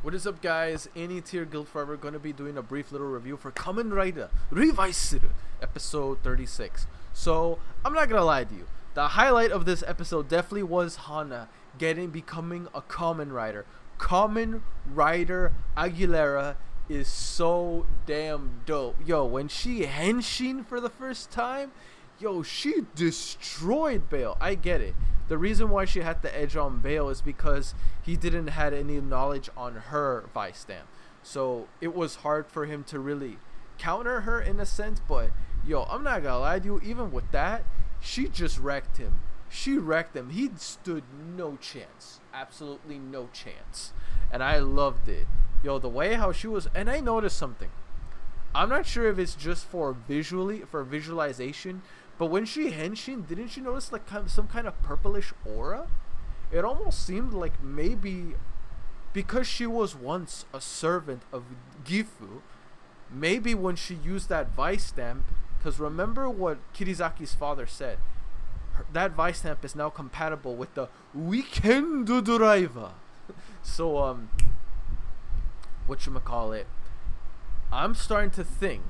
What is up, guys? Any tier guild forever gonna be doing a brief little review for Kamen Rider Revice episode 36. So I'm not gonna lie to you, the highlight of this episode definitely was Hana becoming a Kamen Rider. Kamen Rider Aguilera is so damn dope. Yo, when she henshin for the first time, yo, she destroyed Bale. I get it. The reason why she had the edge on Bale is because he didn't have any knowledge on her Vice stamp. So it was hard for him to really counter her in a sense. But yo, I'm not gonna lie to you, even with that, she just wrecked him. She wrecked him. He stood no chance. Absolutely no chance. And I loved it. Yo, the way how she was, and I noticed something. I'm not sure if it's just for visualization, but when she henshin, didn't you notice like some kind of purplish aura? It almost seemed like maybe because she was once a servant of Gifu, maybe when she used that Vice stamp, because remember what Kirizaki's father said, that Vice stamp is now compatible with the Weekend Driver. So whatchamacallit, I'm starting to think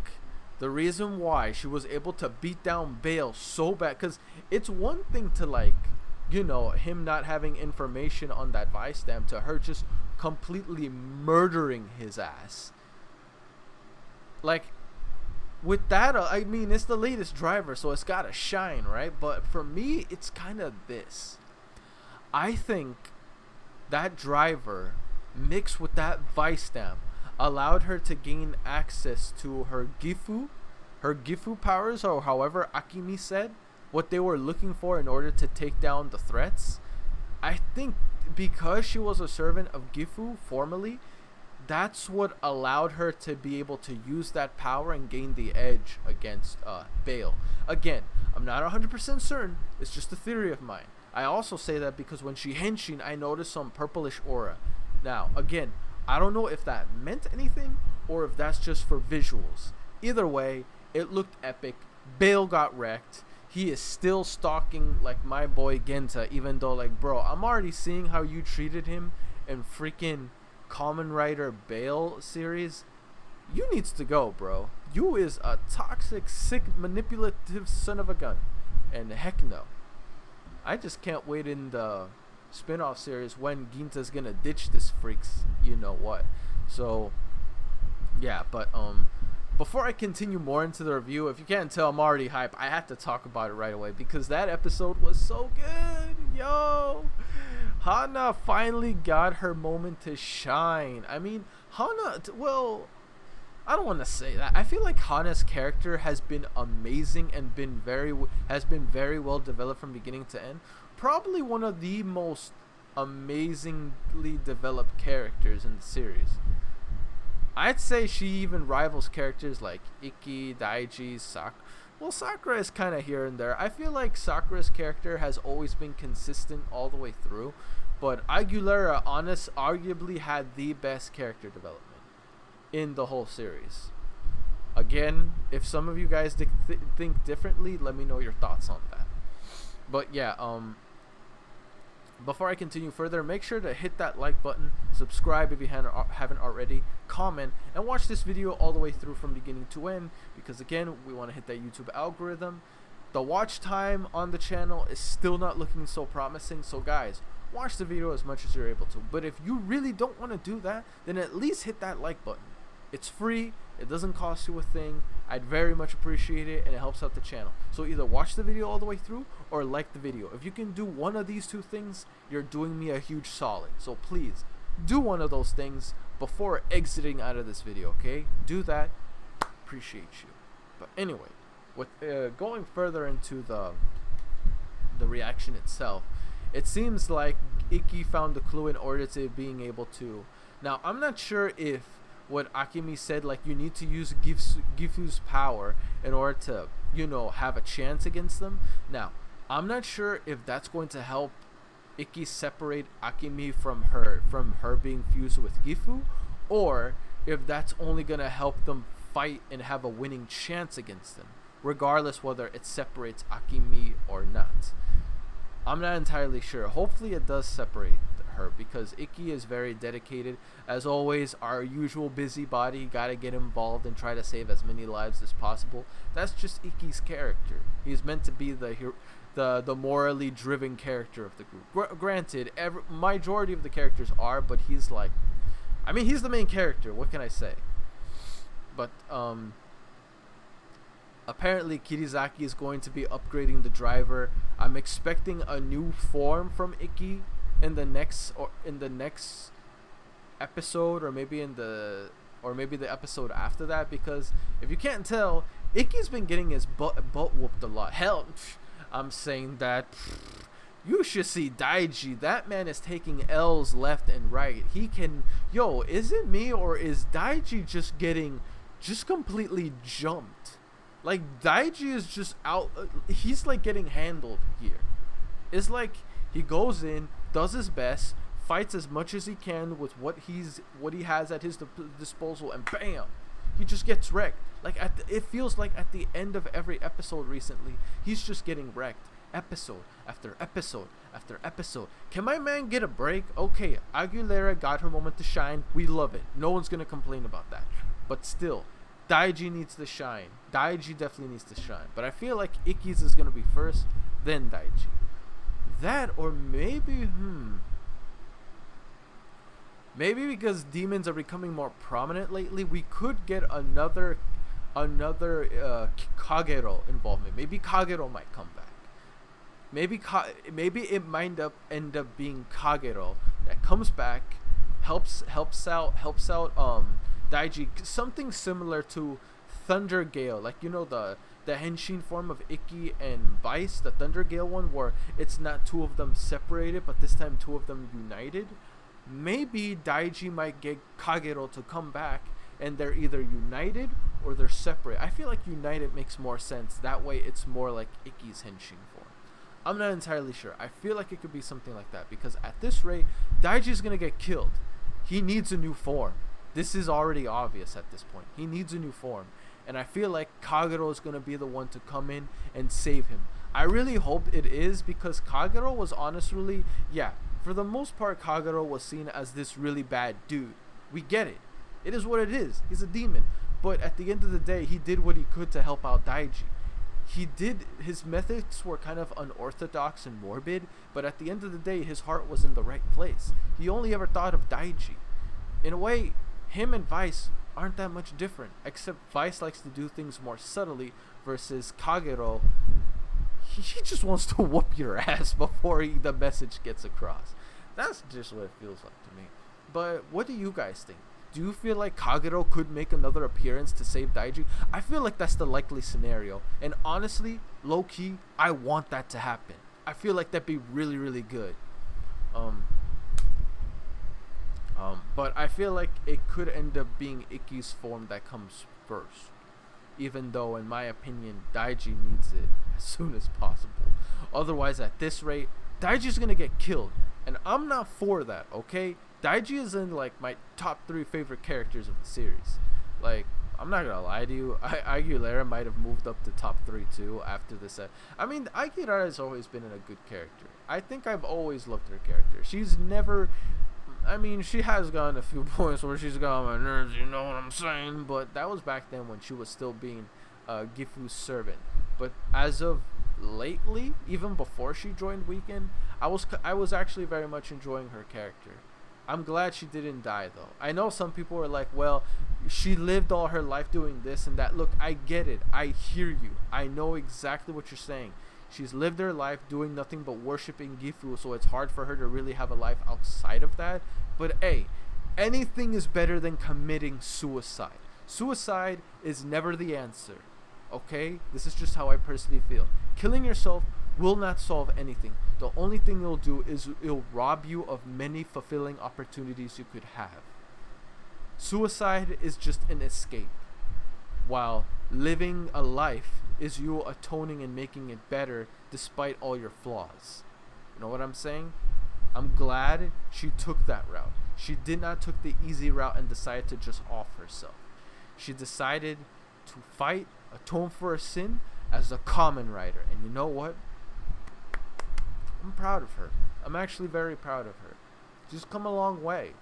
the reason why she was able to beat down Bale so bad, because it's one thing to, like, you know, him not having information on that Vice stamp, to her just completely murdering his ass. Like, with that, I mean, it's the latest driver, so it's gotta shine, right? But for me, it's kind of this. I think that driver mixed with that Vice stamp allowed her to gain access to her Gifu powers, or however Akemi said what they were looking for in order to take down the threats. I think because she was a servant of Gifu formerly, that's what allowed her to be able to use that power and gain the edge against Bale. Again, I'm not 100% certain, it's just a theory of mine. I also say that because when she henshin, I noticed some purplish aura. Now, again, I don't know if that meant anything or if that's just for visuals. Either way, it looked epic. Bale got wrecked. He is still stalking like my boy Genta, even though, like, bro, I'm already seeing how you treated him in freaking Kamen Rider Bale series. You needs to go, bro. You is a toxic, sick, manipulative son of a gun. And heck no. I just can't wait in the spin-off series when Ginta's gonna ditch this freaks you know what. So yeah, but before I continue more into the review, if you can't tell, I'm already hype. I have to talk about it right away because that episode was so good. Yo, Hana finally got her moment to shine. I mean, Hana, well, I don't want to say that. I feel like Hana's character has been amazing and has been very well developed from beginning to end. Probably one of the most amazingly developed characters in the series. I'd say she even rivals characters like Ikki, Daiji, Sakura. Well, Sakura is kind of here and there. I feel like Sakura's character has always been consistent all the way through, but Aguilera, arguably had the best character development in the whole series. Again, if some of you guys think differently, let me know your thoughts on that. But yeah, before I continue further, make sure to hit that like button, subscribe if you haven't already, comment, and watch this video all the way through from beginning to end, because again, we want to hit that YouTube algorithm. The watch time on the channel is still not looking so promising, so guys, watch the video as much as you're able to. But if you really don't want to do that, then at least hit that like button. It's free, it doesn't cost you a thing. I'd very much appreciate it, and it helps out the channel. So either watch the video all the way through or like the video. If you can do one of these two things, you're doing me a huge solid. So please do one of those things before exiting out of this video, okay? Do that. Appreciate you. But anyway, with going further into the reaction itself, it seems like Ikki found the clue in order to being able to. Now, I'm not sure if what Akemi said, like, you need to use Gifu's power in order to, you know, have a chance against them. Now, I'm not sure if that's going to help Ikki separate Akemi from her being fused with Gifu, or if that's only gonna help them fight and have a winning chance against them, regardless whether it separates Akemi or not. I'm not entirely sure. Hopefully it does separate her, because Ikki is very dedicated. As always, our usual busybody, gotta get involved and try to save as many lives as possible. That's just Ikki's character. He's meant to be the morally driven character of the group. Granted, majority of the characters are, but he's like, I mean, he's the main character. What can I say? But apparently Kirizaki is going to be upgrading the driver. I'm expecting a new form from Ikki in the next episode, or maybe the episode after that, because if you can't tell, Ikki's been getting his butt whooped a lot. Hell, I'm saying that you should see Daiji. That man is taking L's left and right. He can, is it me, or is Daiji just completely jumped? Like, Daiji is just out. He's like getting handled here. It's like he goes in, does his best, fights as much as he can with what he has at his disposal, and bam, he just gets wrecked. Like it feels like at the end of every episode recently, he's just getting wrecked. Episode after episode after episode. Can my man get a break? Okay, Aguilera got her moment to shine. We love it. No one's gonna complain about that. But still, Daiji needs to shine. Daiji definitely needs to shine. But I feel like Ikki's is gonna be first, then Daiji. That, or maybe because demons are becoming more prominent lately, we could get another Kagero involvement. Maybe Kagero might come back. Maybe it might end up being Kagero that comes back, helps out Daiji, something similar to Thunder Gale, like the Henshin form of Ikki and Vice, the Thunder Gale one, where it's not two of them separated, but this time two of them united. Maybe Daiji might get Kagero to come back, and they're either united or they're separate. I feel like united makes more sense. That way it's more like Ikki's Henshin form. I'm not entirely sure. I feel like it could be something like that, because at this rate, Daiji's gonna get killed. He needs a new form. This is already obvious at this point. He needs a new form. And I feel like Kagero is going to be the one to come in and save him. I really hope it is, because Kagero was honestly, for the most part, Kagero was seen as this really bad dude. We get it. It is what it is. He's a demon. But at the end of the day, he did what he could to help out Daiji. His methods were kind of unorthodox and morbid, but at the end of the day, his heart was in the right place. He only ever thought of Daiji. In a way, him and Vice aren't that much different, except Vice likes to do things more subtly, versus Kagero, he just wants to whoop your ass before the message gets across. That's just what it feels like to me. But what do you guys think? Do you feel like Kagero could make another appearance to save Daiji? I feel like that's the likely scenario, and honestly, low-key, I want that to happen. I feel like that'd be really, really good. But I feel like it could end up being Ikki's form that comes first, even though, in my opinion, Daiji needs it as soon as possible. Otherwise, at this rate, Daiji's gonna get killed, and I'm not for that, okay? Daiji is in like my top 3 favorite characters of the series. Like, I'm not gonna lie to you, Aguilera might have moved up to top 3 too after this set. I mean, Aguilera has always been a good character. I think I've always loved her character. She's never, I mean, she has gotten a few points where she's got my nerves, you know what I'm saying? But that was back then when she was still being Gifu's servant. But as of lately, even before she joined Weekend, I was actually very much enjoying her character. I'm glad she didn't die, though. I know some people are like, well, she lived all her life doing this and that. Look, I get it. I hear you. I know exactly what you're saying. She's lived her life doing nothing but worshiping Gifu, so it's hard for her to really have a life outside of that. But hey, anything is better than committing suicide. Suicide is never the answer. Okay? This is just how I personally feel. Killing yourself will not solve anything. The only thing it'll do is it'll rob you of many fulfilling opportunities you could have. Suicide is just an escape, while living a life is you atoning and making it better despite all your flaws. You know what I'm saying? I'm glad she took that route. She did not take the easy route and decided to just off herself. She decided to fight, atone for her sin as a Kamen Rider. And you know what? I'm proud of her. I'm actually very proud of her. She's come a long way,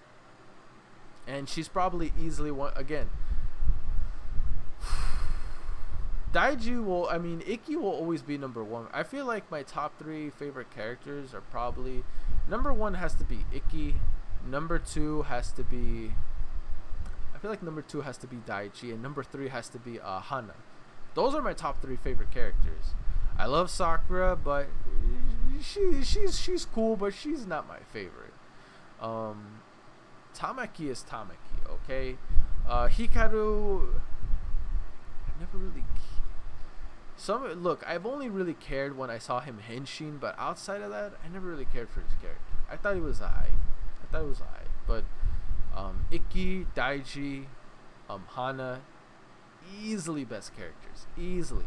and she's probably easily one again. Daiji will, I mean, Ikki will always be number one. I feel like my top 3 favorite characters are probably, number 1 has to be Ikki, number 2 has to be, I feel like number 2 has to be Daichi, and number 3 has to be Hana. Those are my top 3 favorite characters. I love Sakura, but she's cool, but she's not my favorite. Tamaki is Tamaki, okay? Hikaru, I never really. Look, I've only really cared when I saw him henshin, but outside of that, I never really cared for his character. I thought he was alright. But Ikki, Daiji, Hana, easily best characters. Easily.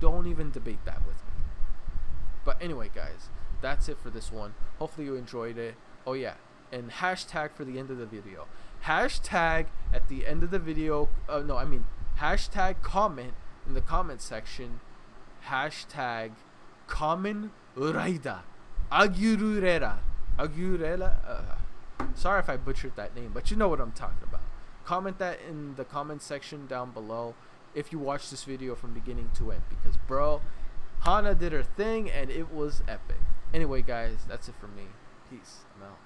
Don't even debate that with me. But anyway, guys, that's it for this one. Hopefully you enjoyed it. Oh yeah, and hashtag for the end of the video. Hashtag at the end of the video. Hashtag comment in the comment section. Hashtag Kamen Rider Agurera. Sorry if I butchered that name, but you know what I'm talking about. Comment that in the comment section down below if you watched this video from beginning to end, because bro, Hana did her thing and it was epic. Anyway guys, that's it for me. Peace. I'm out.